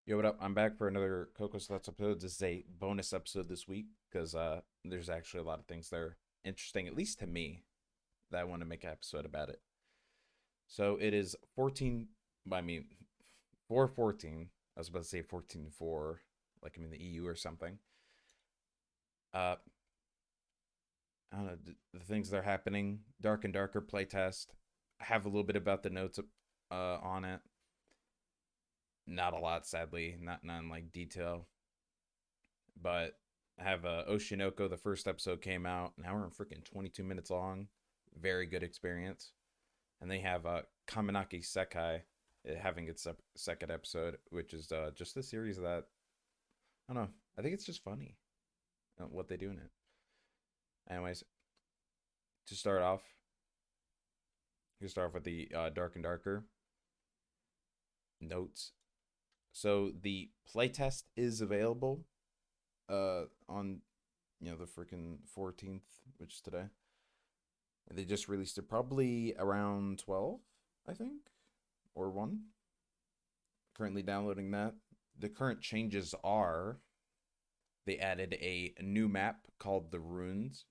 Yo, what up? I'm back for another Coco Sluts episode. This is a bonus episode this week because there's actually a lot of things that are interesting, at least to me, that I want to make an episode about it. So it is 14, I mean, 414. I was about to say 14-4, like I'm in the EU or something. Uh, I don't know, the things that are happening. Dark and Darker playtest. I have a little bit about the notes on it. Not a lot, sadly, not in like detail. But I have Oshinoko. The first episode came out an hour and freaking 22 minutes long. Very good experience. And they have Kaminaki Sekai having its second episode, which is just a series that I don't know. I think it's just funny what they do in it. Anyways, to start off, you start off with the Dark and Darker notes. So the playtest is available on the freaking 14th, which is today. They just released it probably around 12, I think, or 1. Currently downloading that. The current changes are they added a new map called the Runes.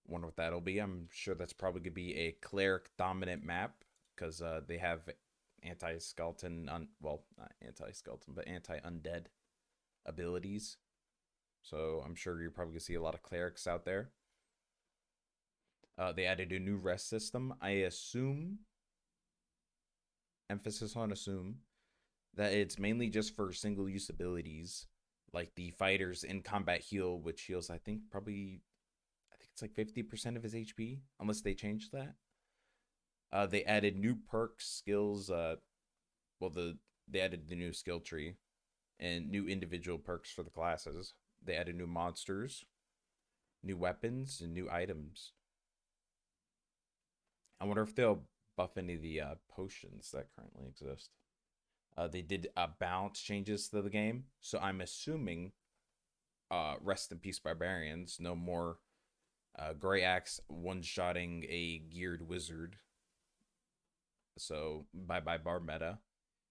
Wonder what that'll be. I'm sure that's probably going to be a cleric dominant map because they have anti-skeleton, well, not anti-skeleton, but anti-undead abilities. So I'm sure you're probably going to see a lot of clerics out there. They added a new rest system. I assume, emphasis on assume, that it's mainly just for single use abilities, like the fighters in combat heal, which heals, I think it's like 50% of his HP, unless they changed that. They added new perks, skills. Well, they added the new skill tree and new individual perks for the classes. They added new monsters, new weapons, and new items. I wonder if they'll buff any of the potions that currently exist. They did balance changes to the game, so I'm assuming rest in peace barbarians. No more Gray Axe one-shotting a geared wizard. So bye bye bar meta,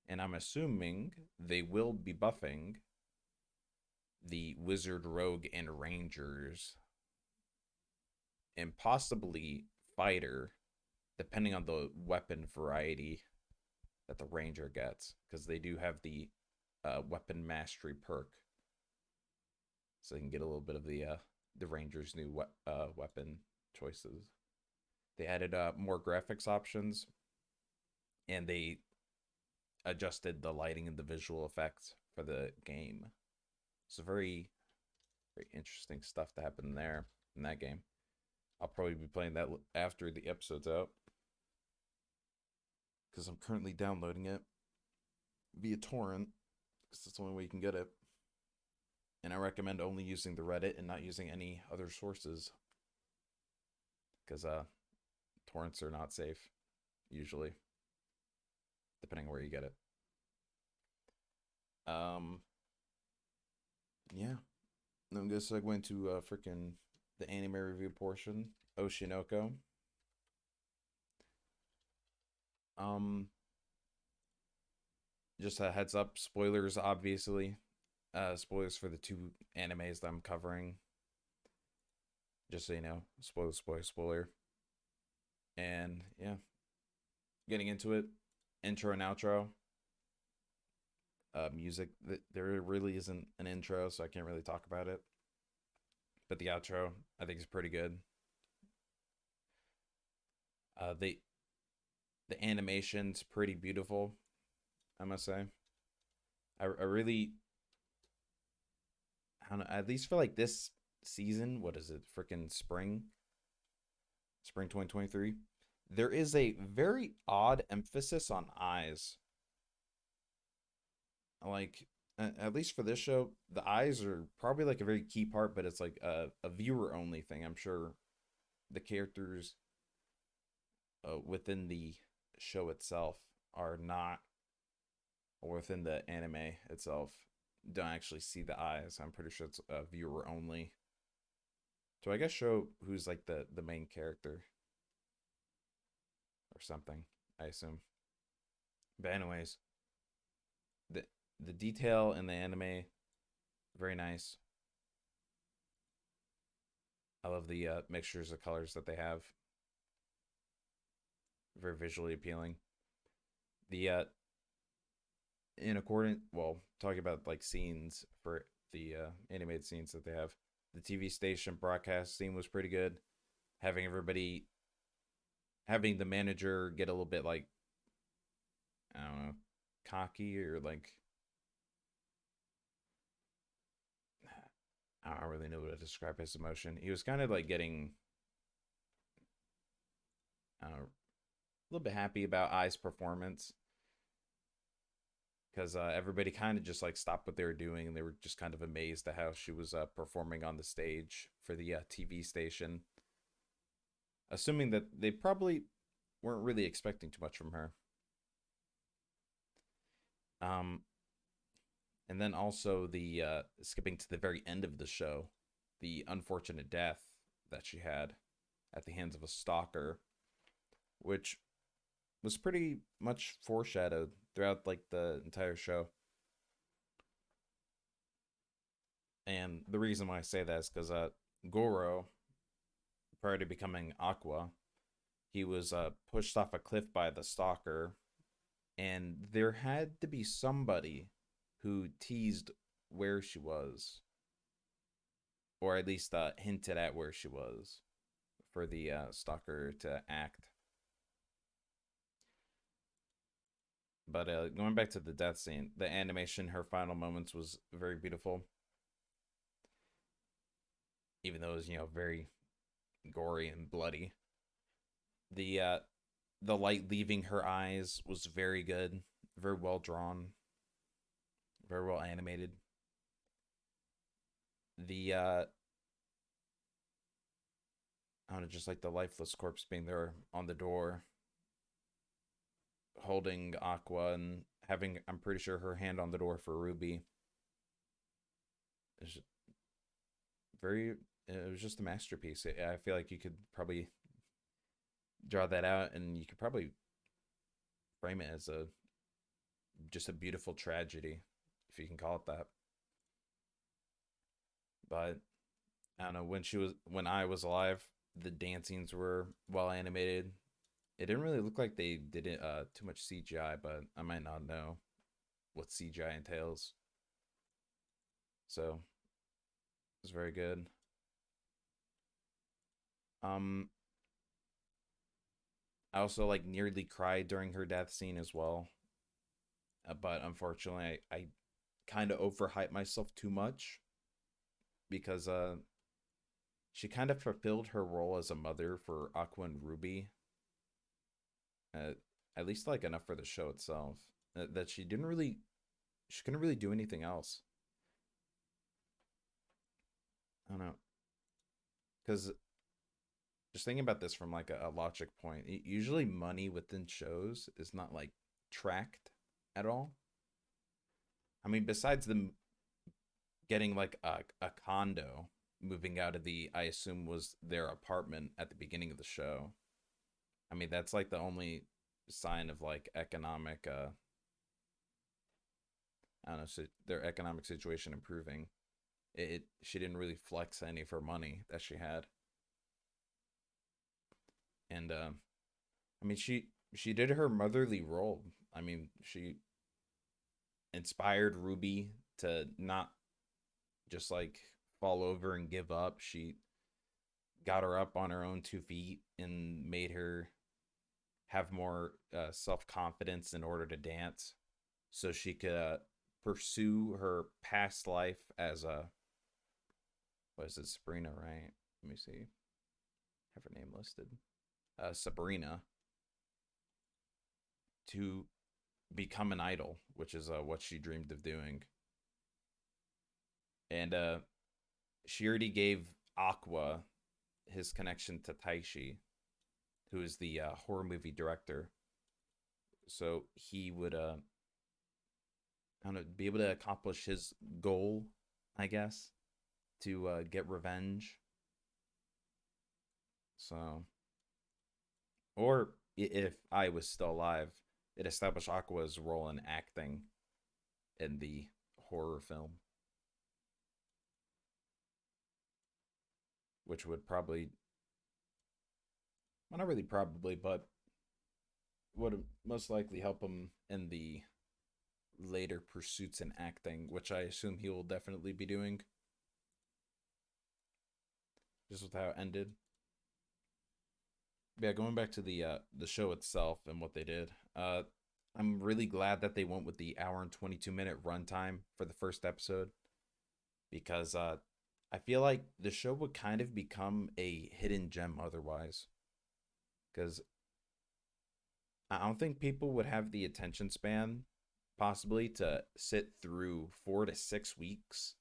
and I'm assuming they will be buffing the wizard, rogue, and rangers, and possibly fighter, depending on the weapon variety that the ranger gets, because they do have the weapon mastery perk, so they can get a little bit of the ranger's new weapon choices. They added more graphics options, and they adjusted the lighting and the visual effects for the game. So very, very interesting stuff to happen there in that game. I'll probably be playing that after the episode's out because I'm currently downloading it via torrent because that's the only way you can get it. And I recommend only using the Reddit and not using any other sources because torrents are not safe usually, depending on where you get it. Um, yeah, I'm gonna segue into freaking the anime review portion. Oshinoko. Um, just a heads up, spoilers obviously. Spoilers for the two animes that I'm covering. Just so you know, spoiler, spoiler, spoiler. And yeah, getting into it. Intro and outro. Music. There really isn't an intro, so I can't really talk about it. But the outro, I think, is pretty good. Uh, the the animation's pretty beautiful, I must say. I really, I don't know, at least for like this season, what is it? Freaking spring 2023. There is a very odd emphasis on eyes. Like, at least for this show, the eyes are probably like a very key part, but it's like a viewer only thing. I'm sure the characters within the show itself are not, or within the anime itself, don't actually see the eyes. I'm pretty sure it's a viewer only. So I guess show who's like the main character or something, I assume. But anyways, the The detail in the anime, very nice. I love the mixtures of colors that they have. Very visually appealing. The in accordance, well, talking about like scenes for the animated scenes that they have, the TV station broadcast scene was pretty good. Having everybody, having the manager get a little bit like, I don't know, cocky or like, I don't really know what to describe his emotion. He was kind of like getting a little bit happy about Ai's performance because everybody kind of just like stopped what they were doing and they were just kind of amazed at how she was performing on the stage for the TV station, assuming that they probably weren't really expecting too much from her. Um, and then also the skipping to the very end of the show, the unfortunate death that she had at the hands of a stalker, which was pretty much foreshadowed throughout like the entire show. And the reason why I say that is because Goro, prior to becoming Aqua, he was pushed off a cliff by the stalker, and there had to be somebody who teased where she was, or at least hinted at where she was for the stalker to act. But going back to the death scene, the animation, her final moments was very beautiful, even though it was very gory and bloody. The the light leaving her eyes was very good, very well drawn, very well animated. The I don't know, just like the lifeless corpse being there on the door, holding Aqua and having, I'm pretty sure, her hand on the door for Ruby. It's very, it was just a masterpiece. I feel like you could probably draw that out and you could probably frame it as a just a beautiful tragedy, if you can call it that. But I don't know, when I was alive, the dancings were well animated. It didn't really look like they did it too much CGI, but I might not know what CGI entails. So it was very good. Um, I also like nearly cried during her death scene as well, but unfortunately, I kind of overhyped myself too much because she kind of fulfilled her role as a mother for Aqua and Ruby, uh, at least like enough for the show itself. That she couldn't really do anything else. I don't know, because just thinking about this from like a logic point, usually money within shows is not like tracked at all. I mean, besides them getting like a condo, moving out of the, I assume was their apartment at the beginning of the show. I mean, that's like the only sign of like economic I don't know, so their economic situation improving. She didn't really flex any of her money that she had. And I mean, she did her motherly role. I mean, she inspired Ruby to not just like fall over and give up. She got her up on her own 2 feet and made her have more self confidence in order to dance, so she could pursue her past life as a, what is it, Sabrina, right? Let me see. Have her name listed. Sabrina, to become an idol, which is what she dreamed of doing. And she already gave Aqua his connection to Taishi, who is the horror movie director. So he would kind of be able to accomplish his goal, I guess, to get revenge. So, or if I was still alive, it established Aqua's role in acting in the horror film, which would probably, well, not really probably, but would most likely help him in the later pursuits in acting, which I assume he will definitely be doing, just with how it ended. But yeah, going back to the show itself and what they did. I'm really glad that they went with the hour and 22-minute runtime for the first episode because I feel like the show would kind of become a hidden gem otherwise. Because I don't think people would have the attention span possibly to sit through 4 to 6 weeks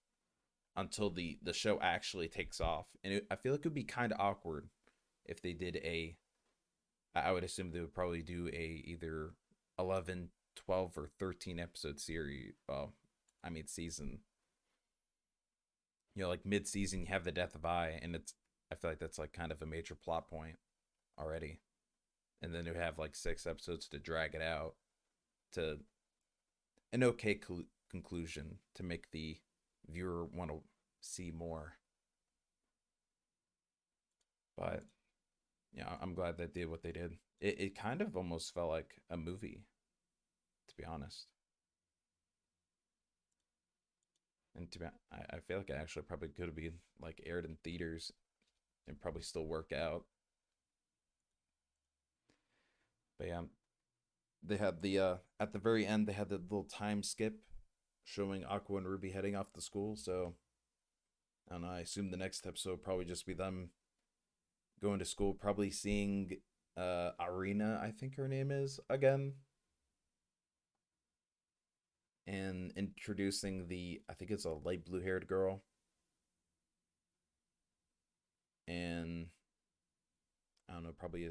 until the show actually takes off. And I feel like it would be kind of awkward if they did a. I would assume they would probably do a either 11, 12, or 13 episode series. Well, I mean season. Like mid season, you have the death of I, and it's. I feel like that's like kind of a major plot point already, and then you have like 6 episodes to drag it out to an okay conclusion to make the viewer want to see more. But yeah, I'm glad they did what they did. It kind of almost felt like a movie, to be honest. And I feel like it actually probably could have been like aired in theaters and probably still work out. But yeah, they had the at the very end they had the little time skip showing Aqua and Ruby heading off to school. So I don't know. I assume the next episode will probably just be them going to school, probably seeing Arena, I think her name is again, and introducing the I think it's a light blue haired girl, and I don't know, probably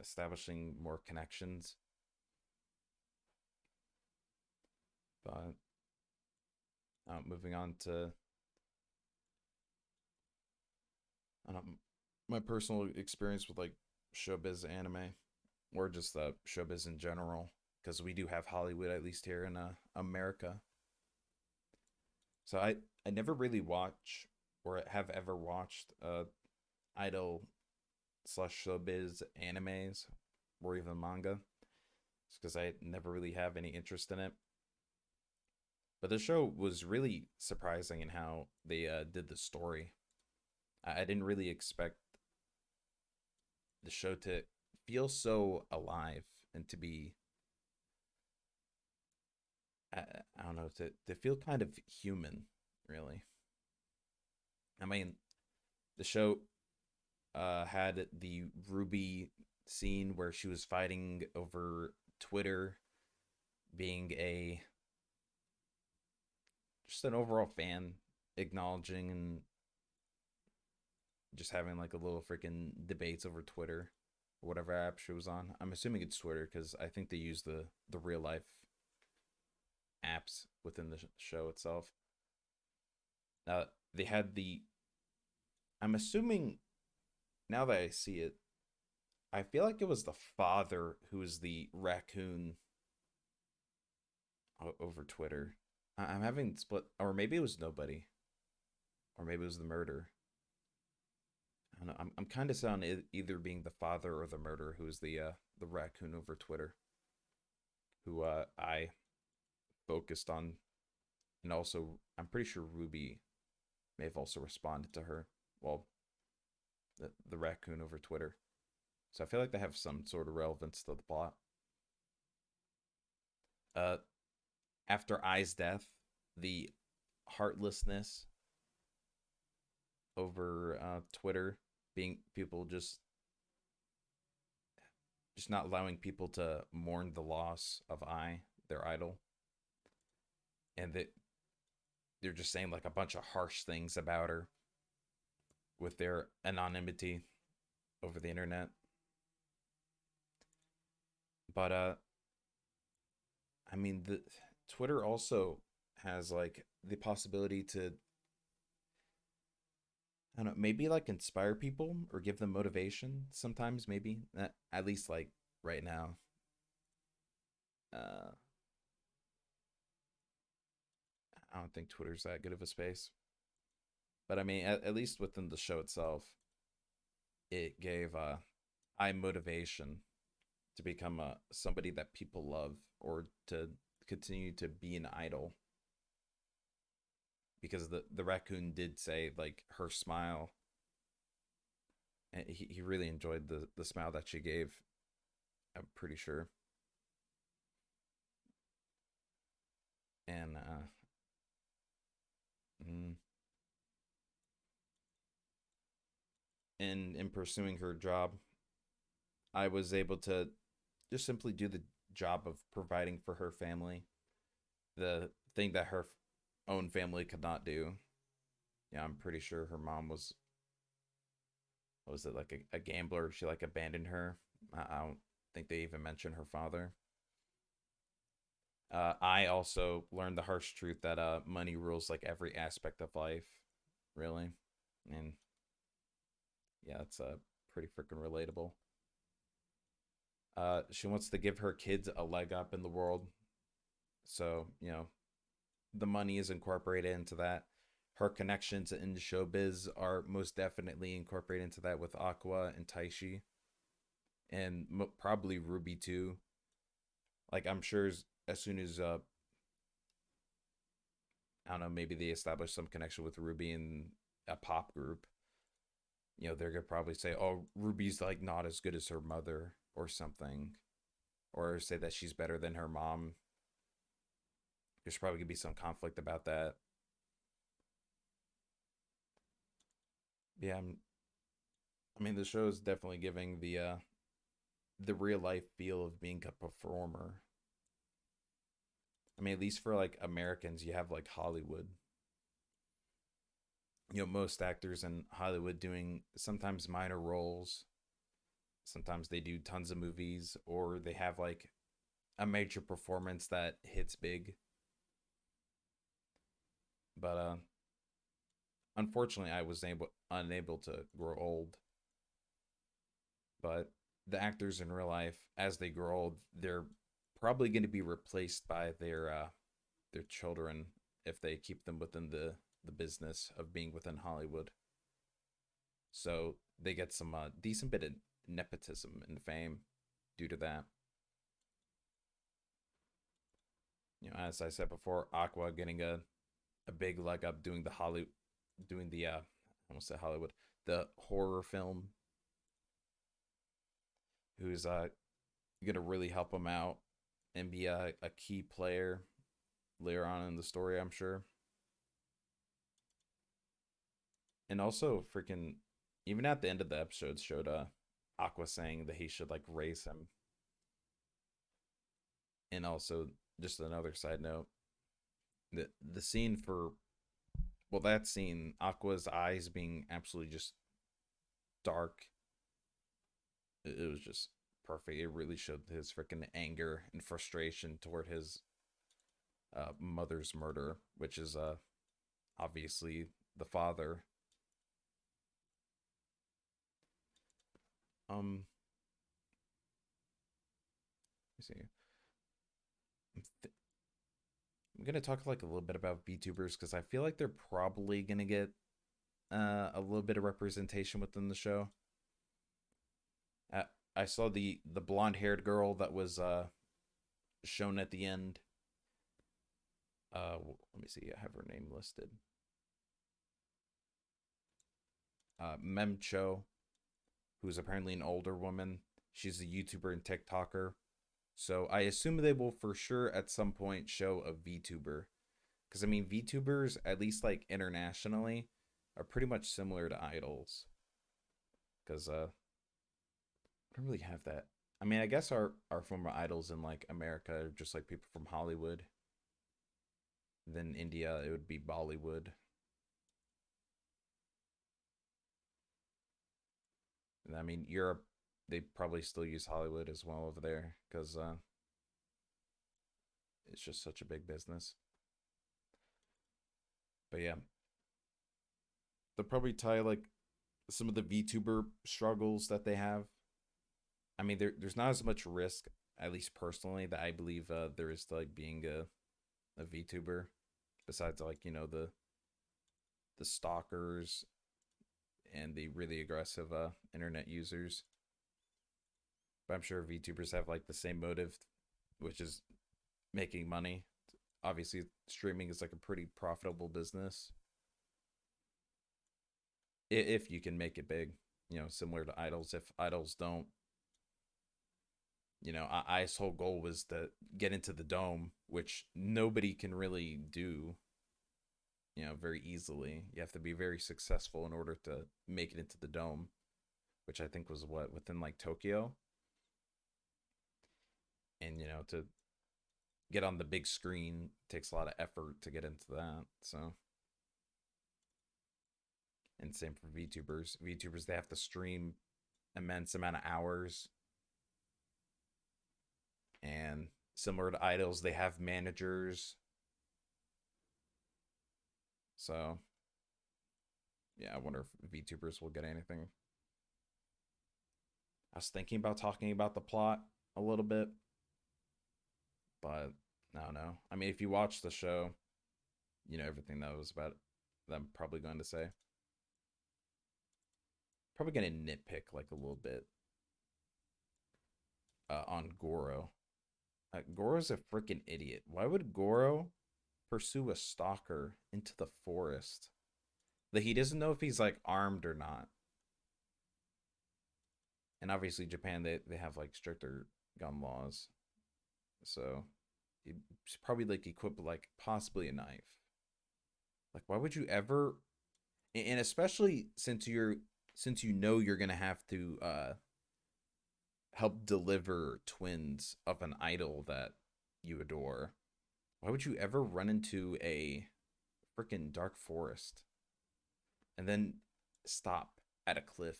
establishing more connections. But moving on to I don't know, my personal experience with like showbiz anime or just showbiz in general, because we do have Hollywood at least here in America. So I never really watch or have ever watched idol slash showbiz animes or even manga. It's because I never really have any interest in it. But the show was really surprising in how they did the story. I didn't really expect the show to feel so alive and to be I don't know to feel kind of human, really. I mean, the show had the Ruby scene where she was fighting over Twitter, being a just an overall fan, acknowledging and just having like a little freaking debates over Twitter, or whatever app she was on. I'm assuming it's Twitter because I think they use the real life apps within the show itself. They had the. I'm assuming now that I see it, I feel like it was the father who was the raccoon over Twitter. I'm having split, or maybe it was nobody, or maybe it was the murder. I don't know. I'm kind of sound either being the father or the murderer who is the raccoon over Twitter, who I focused on, and also I'm pretty sure Ruby may have also responded to her. Well, the raccoon over Twitter. So I feel like they have some sort of relevance to the plot. Uh, After I's death, the heartlessness over Twitter being people just not allowing people to mourn the loss of I, their idol, and that they're just saying like a bunch of harsh things about her with their anonymity over the internet. But I mean the Twitter also has like the possibility to I don't know, maybe like inspire people or give them motivation sometimes, maybe. At least like right now. Uh I don't think Twitter's that good of a space. But I mean, at least within the show itself, it gave I motivation to become somebody that people love or to continue to be an idol, because the raccoon did say like her smile, and he really enjoyed the smile that she gave. I'm pretty sure. And mm, in pursuing her job, I was able to just simply do the job of providing for her family, the thing that her own family could not do. Yeah, I'm pretty sure her mom was, what was it, like a gambler? She like abandoned her. I don't think they even mentioned her father. I also learned the harsh truth that money rules like every aspect of life, really. And yeah, it's pretty freaking relatable. She wants to give her kids a leg up in the world, so the money is incorporated into that. Her connections in showbiz are most definitely incorporated into that with Aqua and Taishi, and probably Ruby too. Like I'm sure as soon as I don't know, maybe they establish some connection with Ruby in a pop group. They're gonna probably say, "Oh, Ruby's like not as good as her mother" or something, or say that she's better than her mom. There's probably gonna be some conflict about that. Yeah, I mean, the show is definitely giving the real life feel of being a performer. I mean, at least for like Americans, you have like Hollywood. Most actors in Hollywood doing sometimes minor roles. Sometimes they do tons of movies, or they have like a major performance that hits big. But unfortunately, I was unable to grow old. But the actors in real life, as they grow old, they're probably going to be replaced by their children if they keep them within the business of being within Hollywood. So they get some decent bit of nepotism and fame due to that. As I said before, Aqua getting a big leg up doing the Hollywood, doing the I almost said Hollywood, the horror film, who's gonna really help him out and be a key player later on in the story, I'm sure. And also, freaking, even at the end of the episode, showed Aqua saying that he should like raise him. And also, just another side note, the scene for, well, that scene, Aqua's eyes being absolutely just dark, it was just perfect. It really showed his freaking anger and frustration toward his mother's murder, which is obviously the father. Um, let me see. I'm gonna talk like a little bit about VTubers because I feel like they're probably gonna get a little bit of representation within the show. Uh, I saw the blonde haired girl that was shown at the end. Let me see. I have her name listed. Memcho, who's apparently an older woman. She's a YouTuber and TikToker. So I assume they will for sure at some point show a VTuber. Because I mean, VTubers, at least like internationally, are pretty much similar to idols. Because I don't really have that. I mean, I guess our former idols in like America are just like people from Hollywood. Then India, it would be Bollywood. And I mean, Europe, they probably still use Hollywood as well over there because it's just such a big business. But yeah, they'll probably tie like some of the VTuber struggles that they have. I mean, there's not as much risk, at least personally, that I believe there is to like being a VTuber. besides like, the stalkers and the really aggressive internet users. But I'm sure VTubers have like the same motive, which is making money. Obviously, streaming is like a pretty profitable business if you can make it big. Similar to idols. If idols don't, I's whole goal was to get into the dome, which nobody can really do, very easily. You have to be very successful in order to make it into the dome, which I think was what within like Tokyo, and to get on the big screen takes a lot of effort to get into that. So, and same for VTubers. VTubers, they have to stream immense amount of hours, and similar to idols, they have managers. So, yeah, I wonder if VTubers will get anything. I was thinking about talking about the plot a little bit, but I don't know. I mean, if you watch the show, you know everything that was about that I'm probably going to say. Probably going to nitpick like a little bit on Goro. Goro's a freaking idiot. Why would Goro pursue a stalker into the forest? That he doesn't know if he's like armed or not. And obviously Japan, they have like stricter gun laws. So he's probably like equipped with like possibly a knife. Like why would you ever, and especially since you're gonna have to help deliver twins of an idol that you adore, why would you ever run into a freaking dark forest and then stop at a cliff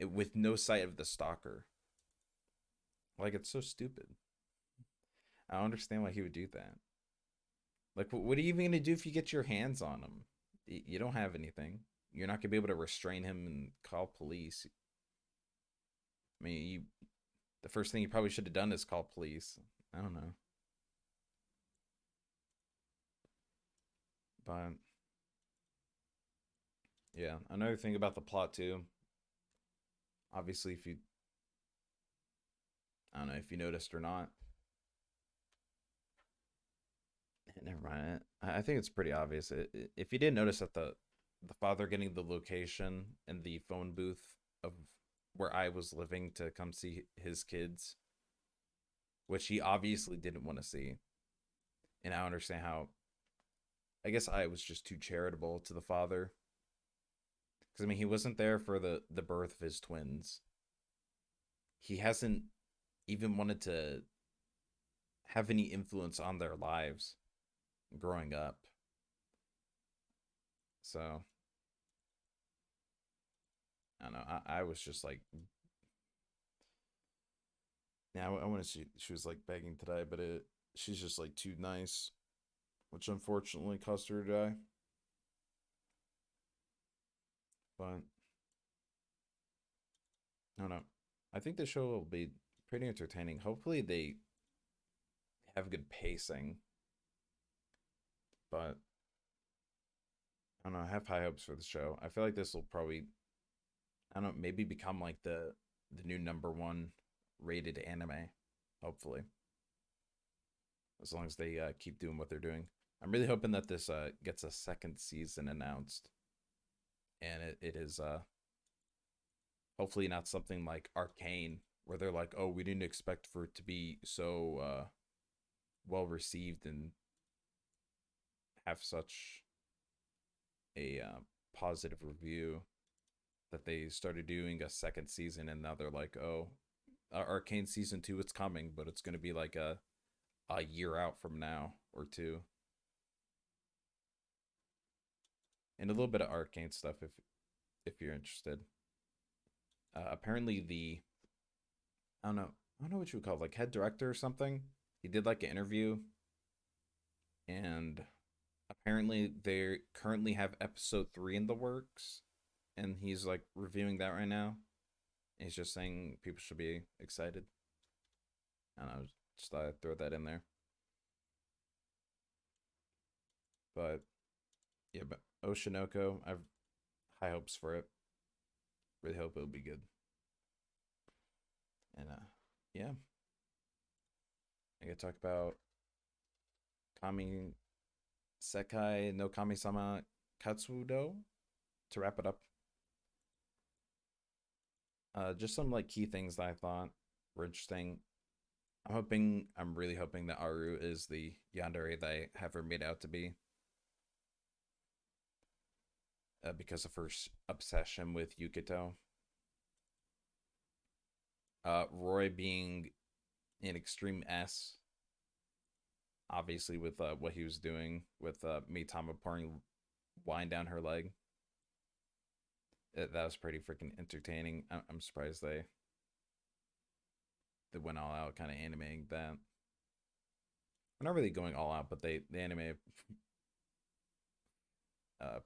with no sight of the stalker? Like, it's so stupid. I don't understand why he would do that. Like, what are you even going to do if you get your hands on him? You don't have anything. You're not going to be able to restrain him and call police. I mean, the first thing you probably should have done is call police. I don't know. But yeah, another thing about the plot too. Obviously, if you I don't know if you noticed or not. Never mind. I think it's pretty obvious. If you didn't notice that the father getting the location and the phone booth of where I was living to come see his kids, which he obviously didn't want to see, and I understand how. I guess I was just too charitable to the father because I mean he wasn't there for the birth of his twins. He hasn't even wanted to have any influence on their lives growing up. So I don't know. I was just like, yeah, I want to see. She was like begging today, but she's just like too nice, which unfortunately caused her to die. But I don't know. I think the show will be pretty entertaining. Hopefully they have good pacing, but I don't know. I have high hopes for the show. I feel like this will probably, I don't know, maybe become like the new number one rated anime. Hopefully, as long as they keep doing what they're doing. I'm really hoping that this gets a second season announced, and it is hopefully not something like Arcane, where they're like, oh, we didn't expect for it to be so well received and have such a positive review that they started doing a second season, and now they're like, oh, Arcane season two, it's coming, but it's going to be like a year out from now or two. And a little bit of Arcane stuff if you're interested. Apparently the I don't know what you would call it, like head director or something. He did like an interview, and apparently they currently have episode three in the works, and he's like reviewing that right now. And he's just saying people should be excited. I don't know, just thought I'd throw that in there. But yeah, but Oshinoko, I've high hopes for it. Really hope it'll be good. And yeah, I gotta talk about Kami Sekai no Kamisama Katsudou to wrap it up. Just some like key things that I thought were interesting. I'm really hoping that Aru is the yandere that I have her made out to be, because of her obsession with Yukito. Roy being an extreme S, obviously with what he was doing with Mitama pouring wine down her leg. That was pretty freaking entertaining. I'm surprised they went all out, kind of animating that. We're not really going all out, but they animate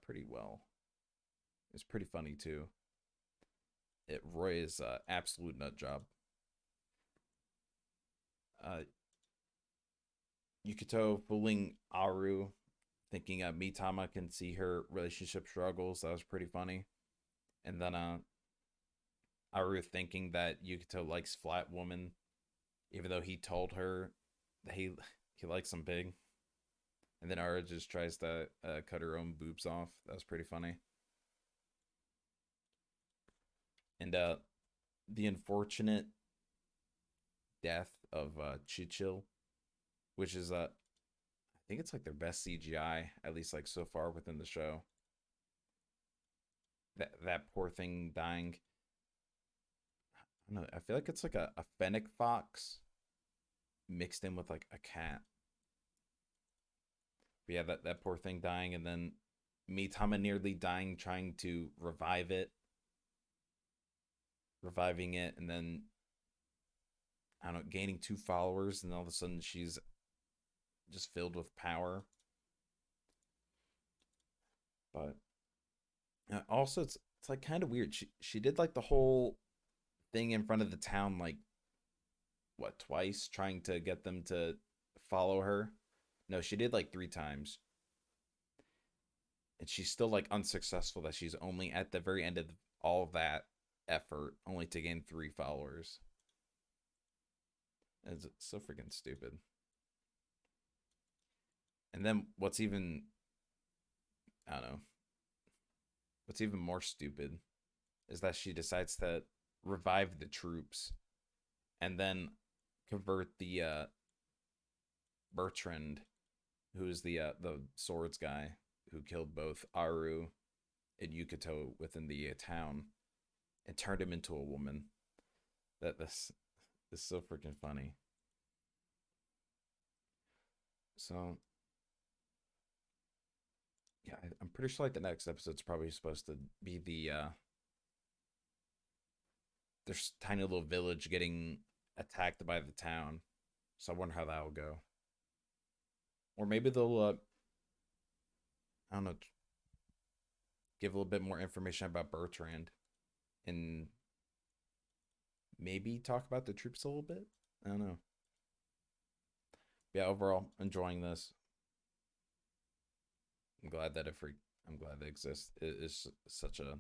pretty well. It's pretty funny too. Roy is absolute nut job. Uh, Yukito fooling Aru, thinking Mitama can see her relationship struggles. That was pretty funny. And then Aru thinking that Yukito likes flat women, even though he told her that he likes them big. And then Aru just tries to cut her own boobs off. That was pretty funny. And the unfortunate death of Chichil, which is I think it's like their best CGI, at least like so far within the show. That poor thing dying. I don't know. I feel like it's like a fennec fox mixed in with like a cat. But yeah, that poor thing dying, and then Mitama nearly dying trying to reviving it, and then I don't know, gaining two followers, and all of a sudden she's just filled with power. But also, it's like kind of weird. She did like the whole thing in front of the town, like what, twice, trying to get them to follow her. No, she did like three times, and she's still like unsuccessful. That she's only at the very end of all of that effort, only to gain three followers. It's so freaking stupid. And then I don't know, what's even more stupid is that she decides to revive the troops and then convert the Bertrand, who is the swords guy who killed both Aru and Yukito within the town, and turned him into a woman. This is so freaking funny. So yeah, I'm pretty sure like the next episode's probably supposed to be there's tiny little village getting attacked by the town. So I wonder how that will go. Or maybe they'll I don't know, give a little bit more information about Bertrand and maybe talk about the troops a little bit. I don't know. Yeah, overall enjoying this. I'm glad that I'm glad they exist. It is such a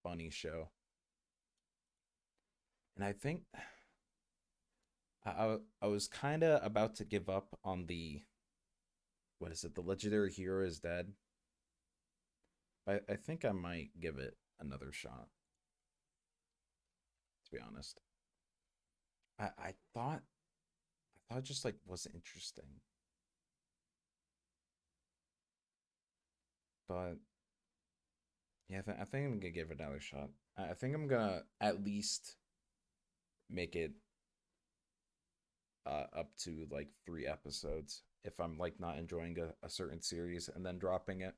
funny show. And I think I was kind of about to give up on the, what is it? The legendary hero is dead. I think I might give it another shot. To be honest, I thought it just like wasn't interesting, but yeah, I think I'm gonna give it another shot. I think I'm gonna at least make it up to like three episodes if I'm like not enjoying a certain series and then dropping it.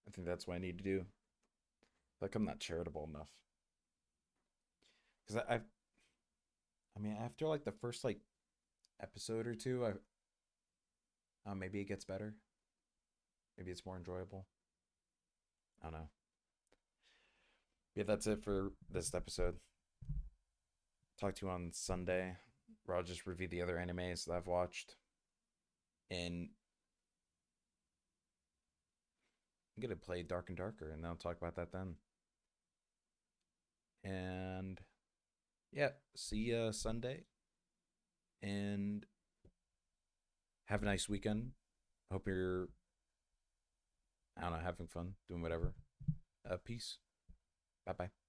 I think that's what I need to do. Like I'm not charitable enough because I mean after like the first like episode or two, maybe it gets better. Maybe it's more enjoyable. I don't know. Yeah, that's it for this episode. Talk to you on Sunday, where I'll just review the other animes that I've watched. And gonna play Dark and Darker, and then I'll talk about that then. And yeah, see ya Sunday, and have a nice weekend. Hope you're, I don't know, having fun, doing whatever. Peace. Bye bye.